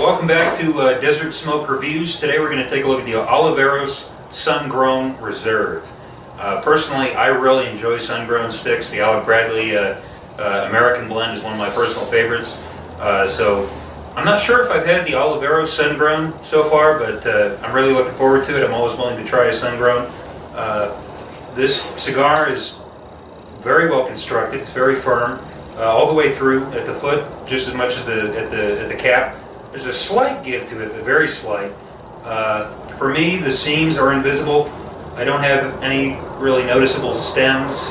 Welcome back to Desert Smoke Reviews. Today we're going to take a look at the Oliveros Sun-Grown Reserve. Personally, I really enjoy sun-grown sticks. The Alec Bradley American blend is one of my personal favorites. So I'm not sure if I've had the Oliveros sun-grown so far, but I'm really looking forward to it. I'm always willing to try a sun-grown. This cigar is very well constructed. It's very firm all the way through at the foot, just as much as at the cap. There's a slight give to it, but very slight. For me, the seams are invisible. I don't have any really noticeable stems.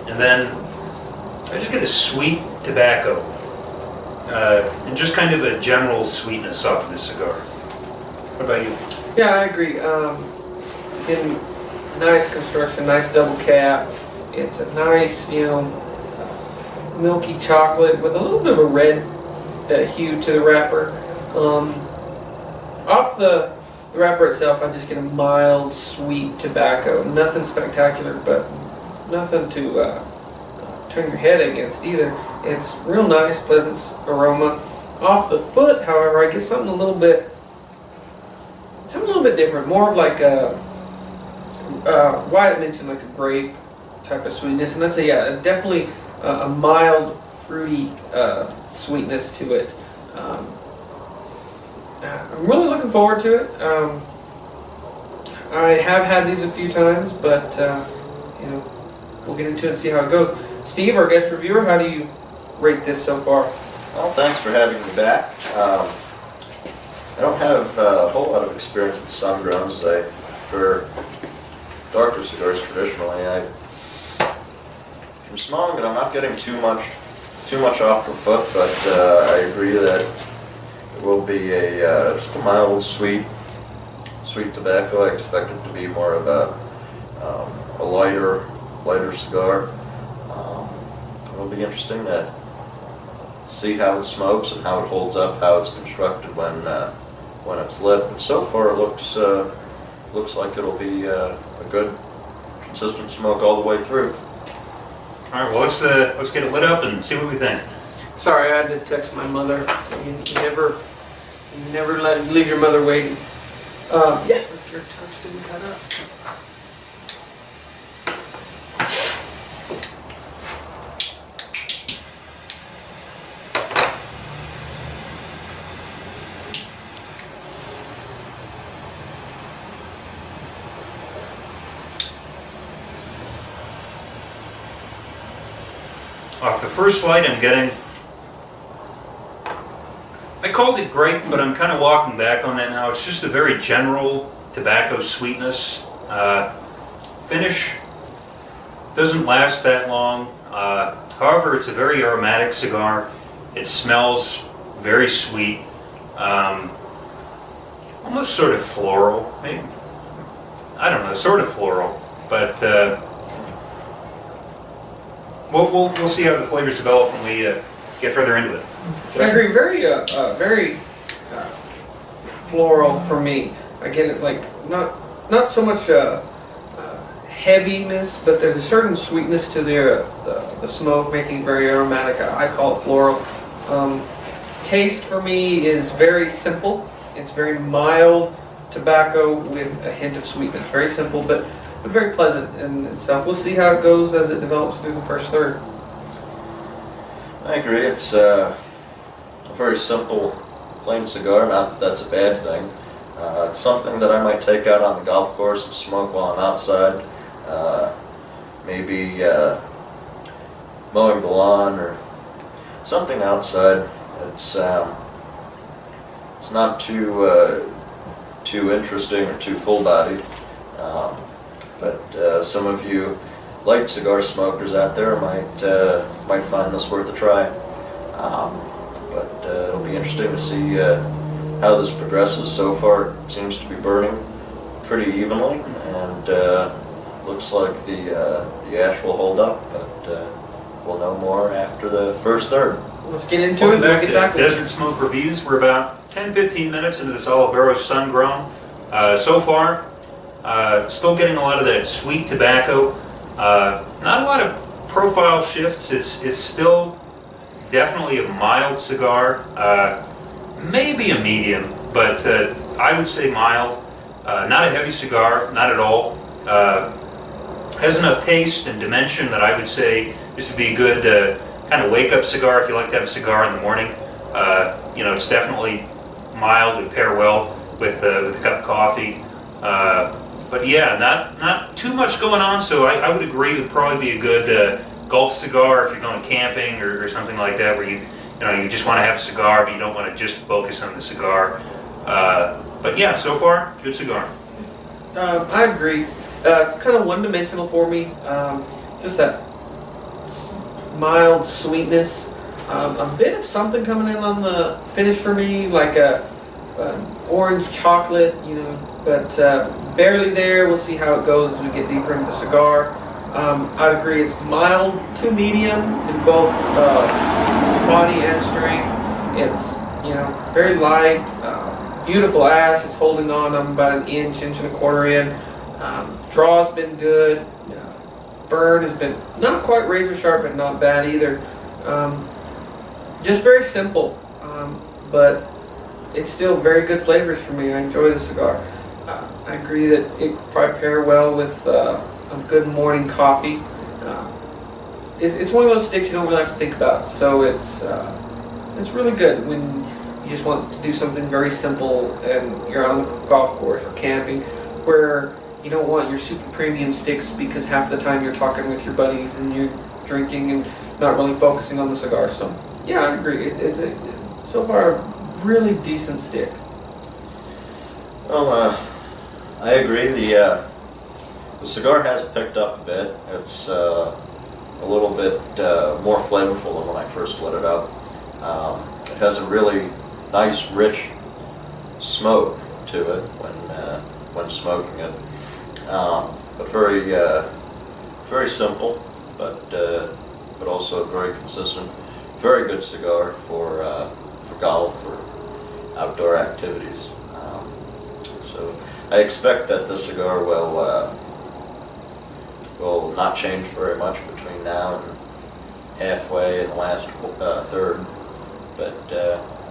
And then I just get a sweet tobacco and just kind of a general sweetness off of this cigar. What about you? Yeah, I agree. In nice construction, nice double cap. It's a nice, milky chocolate with a little bit of a red hue to the wrapper. Off the wrapper itself, I just get a mild, sweet tobacco. Nothing spectacular, but nothing to turn your head against either. It's real nice, pleasant aroma. Off the foot, however, I get something a little bit different. More of like Wyatt mentioned, like a grape type of sweetness, and that's definitely a mild, fruity sweetness to it. I'm really looking forward to it. I have had these a few times, but we'll get into it and see how it goes. Steve, our guest reviewer, how do you rate this so far? Well, thanks for having me back. I don't have a whole lot of experience with sun-growns. I prefer darker cigars traditionally. From smelling it, I'm not getting too much off the foot, but I agree that it will be just a mild, sweet tobacco. I expect it to be more of a lighter cigar. It'll be interesting to see how it smokes and how it holds up, how it's constructed when it's lit. But so far, it looks like it'll be a good, consistent smoke all the way through. All right, well, let's get it lit up and see what we think. Sorry, I had to text my mother. So you never leave your mother waiting. Let's get her toasted and cut up. Off the first light, I'm getting, I called it grape, but I'm kind of walking back on that now. It's just a very general tobacco sweetness. Finish doesn't last that long. However, it's a very aromatic cigar. It smells very sweet, almost sort of floral. Maybe, I don't know, sort of floral, but We'll see how the flavors develop when we get further into it. I agree. Very floral for me. I get it, like not so much heaviness, but there's a certain sweetness to the smoke, making it very aromatic. I call it floral. Taste for me is very simple. It's very mild tobacco with a hint of sweetness. Very simple, but very pleasant in itself. We'll see how it goes as it develops through the first third. I agree. It's a very simple, plain cigar. Not that that's a bad thing. It's something that I might take out on the golf course and smoke while I'm outside. Maybe mowing the lawn or something outside. It's not too interesting or too full-bodied. But some of you light cigar smokers out there might find this worth a try. But it'll be interesting to see how this progresses. So far, it seems to be burning pretty evenly, and looks like the ash will hold up. But we'll know more after the first third. Let's get into it. Back to Desert Smoke Reviews. We're about 10-15 minutes into this Oliveros Sun-Grown. So far, still getting a lot of that sweet tobacco. Not a lot of profile shifts. It's still definitely a mild cigar. maybe a medium, but I would say mild. Not a heavy cigar, not at all. Has enough taste and dimension that I would say this would be a good kind of wake-up cigar if you like to have a cigar in the morning. You know, it's definitely mild, it would pair well with a cup of coffee. But yeah, not too much going on, so I would agree it would probably be a good golf cigar if you're going camping or something like that, where you just want to have a cigar, but you don't want to just focus on the cigar. But yeah, so far, good cigar. I agree. It's kind of one-dimensional for me. Just that mild sweetness. A bit of something coming in on the finish for me, like an orange chocolate, but barely there. We'll see how it goes as we get deeper into the cigar. I'd agree it's mild to medium in both body and strength. It's very light, beautiful ash. It's holding on. I'm about an inch and a quarter in. Draw's been good. Burn has been not quite razor sharp, but not bad either. Just very simple, but it's still very good flavors for me. I enjoy the cigar. I agree that it could probably pair well with a good morning coffee. It's one of those sticks you don't really have to think about, so it's really good when you just want to do something very simple and you're on the golf course or camping, where you don't want your super premium sticks because half the time you're talking with your buddies and you're drinking and not really focusing on the cigar. So yeah, I agree. It's so far a really decent stick. Well, I agree. The cigar has picked up a bit. It's a little bit more flavorful than when I first lit it up. It has a really nice, rich smoke to it when smoking it. But very simple, but also very consistent. Very good cigar for golf or outdoor activities. So I expect that this cigar will not change very much between now and halfway in the last third, but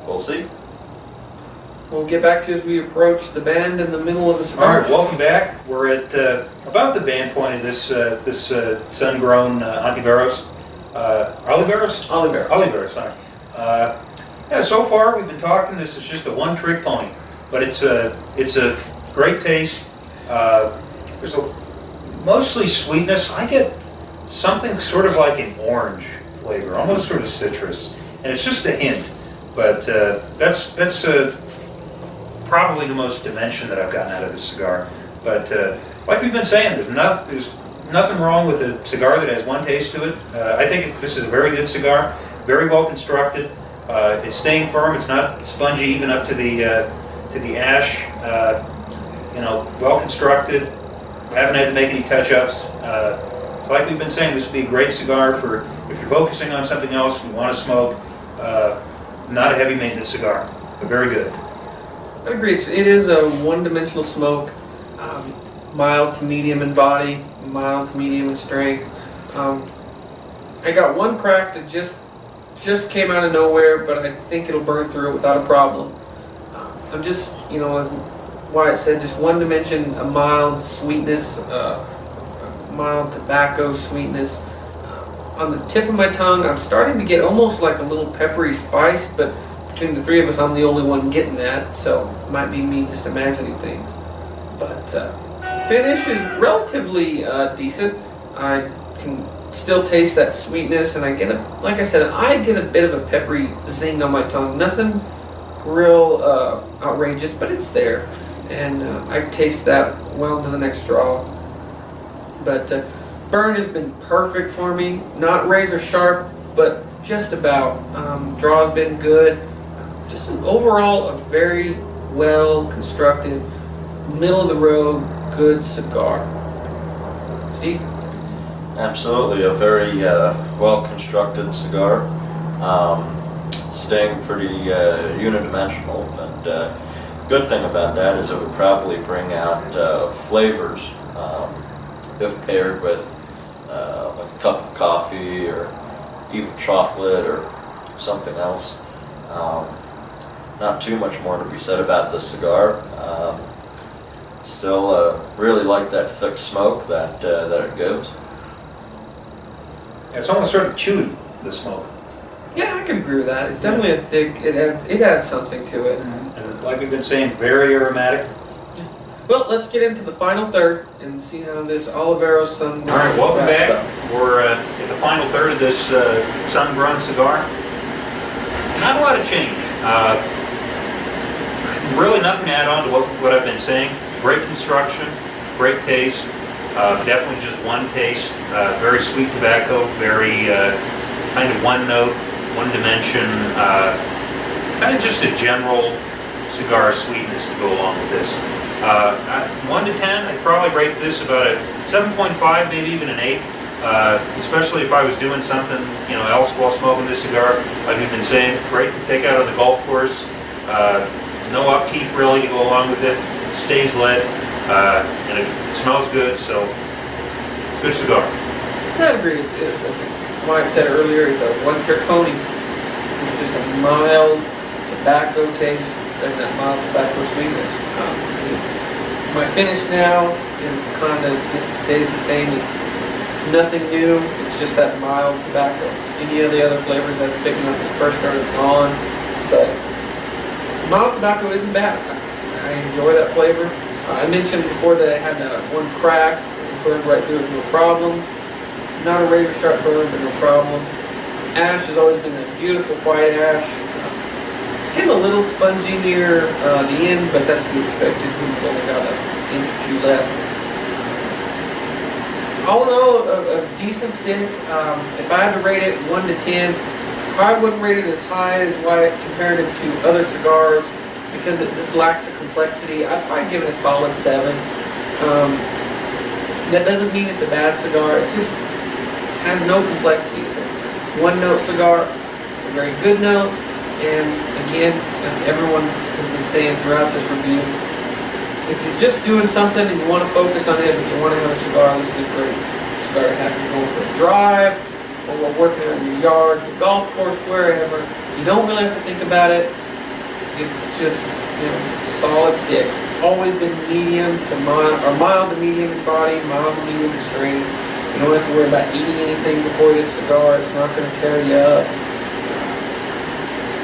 we'll see. We'll get back to as we approach the band in the middle of the All cigar. right, welcome back. We're at about the band point of this sun-grown Oliveros. Oliveros? Oliveros, sorry. Yeah, so far we've been talking. This is just a one-trick pony, but it's a great taste. There's mostly sweetness. I get something sort of like an orange flavor, almost sort of citrus, and it's just a hint. But that's probably the most dimension that I've gotten out of this cigar. But like we've been saying, there's nothing wrong with a cigar that has one taste to it. I think this is a very good cigar, very well constructed. It's staying firm. It's not spongy even up to the ash. Well constructed. Haven't had to make any touch-ups. Like we've been saying, this would be a great cigar for if you're focusing on something else, you want to smoke. Not a heavy maintenance cigar, but very good. I agree. It is a one-dimensional smoke, mild to medium in body, mild to medium in strength. I got one crack that just came out of nowhere, but I think it'll burn through it without a problem. I'm just, as Wyatt said, just one dimension, a mild sweetness, mild tobacco sweetness. On the tip of my tongue, I'm starting to get almost like a little peppery spice, but between the three of us, I'm the only one getting that, so it might be me just imagining things. But finish is relatively decent. I can still taste that sweetness, and I get like I said, I get a bit of a peppery zing on my tongue. Nothing real outrageous, but it's there, and I taste that well into the next draw. But burn has been perfect for me. Not razor sharp, but just about. Draw's been good. Just overall a very well constructed, middle of the road, good cigar. Steve? Absolutely, a very well constructed cigar. Staying pretty unidimensional, and good thing about that is it would probably bring out flavors if paired with like a cup of coffee or even chocolate or something else. not too much more to be said about this cigar. Still really like that thick smoke that it gives. It's almost sort of chewy, the smoke. Yeah, I can agree with that. It's definitely a thick. It adds something to it. And like we've been saying, very aromatic. Well, let's get into the final third and see how this Oliveros Sun. All right, welcome wraps back. up. We're at the final third of this sun-grown cigar. Not a lot of change. Really nothing to add on to what I've been saying. Great construction, great taste. Definitely just one taste. Very sweet tobacco. Very kind of one note, one dimension. Kind of just a general cigar sweetness to go along with this. 1 to 10, I'd probably rate this about a 7.5, maybe even an 8. Especially if I was doing something, else while smoking this cigar. Like we've been saying, great to take out on the golf course. No upkeep really to go along with it. Stays lit, and it smells good. So, good cigar. I agree. Like I said earlier, it's a one-trick pony. It's just a mild tobacco taste. There's that mild tobacco sweetness. My finish now is kind of just stays the same. It's nothing new. It's just that mild tobacco. Any of the other flavors that's picking up the first are gone, but mild tobacco isn't bad. I enjoy that flavor. I mentioned before that it had that one crack, it burned right through with no problems. Not a razor sharp burn, but no problem. Ash has always been a beautiful white ash. It's getting a little spongy near the end, but that's to be expected. We've only got an inch or two left. All in all, a decent stick. If I had to rate it 1 to 10, I wouldn't rate it as high as what I compared it to other cigars because it just lacks a complexity. I'd probably give it a solid 7. That doesn't mean it's a bad cigar. It just has no complexity. It's a one-note cigar. It's a very good note. And again, like everyone has been saying throughout this review, if you're just doing something and you want to focus on it, but you want to have a cigar, this is a great cigar to have. You're going for a drive, or we're working out in your yard, the golf course, wherever. You don't really have to think about it. It's just, solid stick. Always been medium to mild, or mild to medium in body, mild to medium in strength. You don't have to worry about eating anything before you get a cigar. It's not going to tear you up.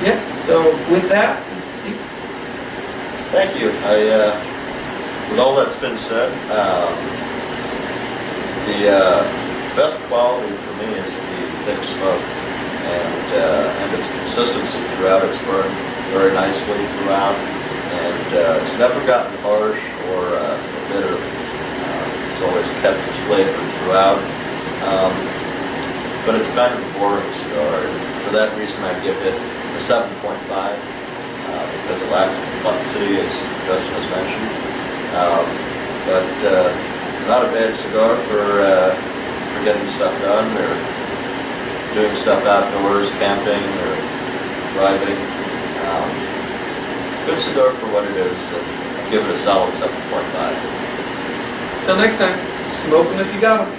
Yeah, so with that, Steve. Thank you. With all that's been said, the best quality for me is the thick smoke and its consistency throughout. It's burned very nicely throughout, and it's never gotten harsh or bitter. It's always kept its flavor throughout, but it's kind of a boring cigar. For that reason, I give it a 7.5 because it lacks complexity, as Justin has mentioned. But not a bad cigar for getting stuff done or doing stuff outdoors, camping or driving. Good cigar for what it is, and I give it a solid 7.5. Till next time, smoke them if you got them.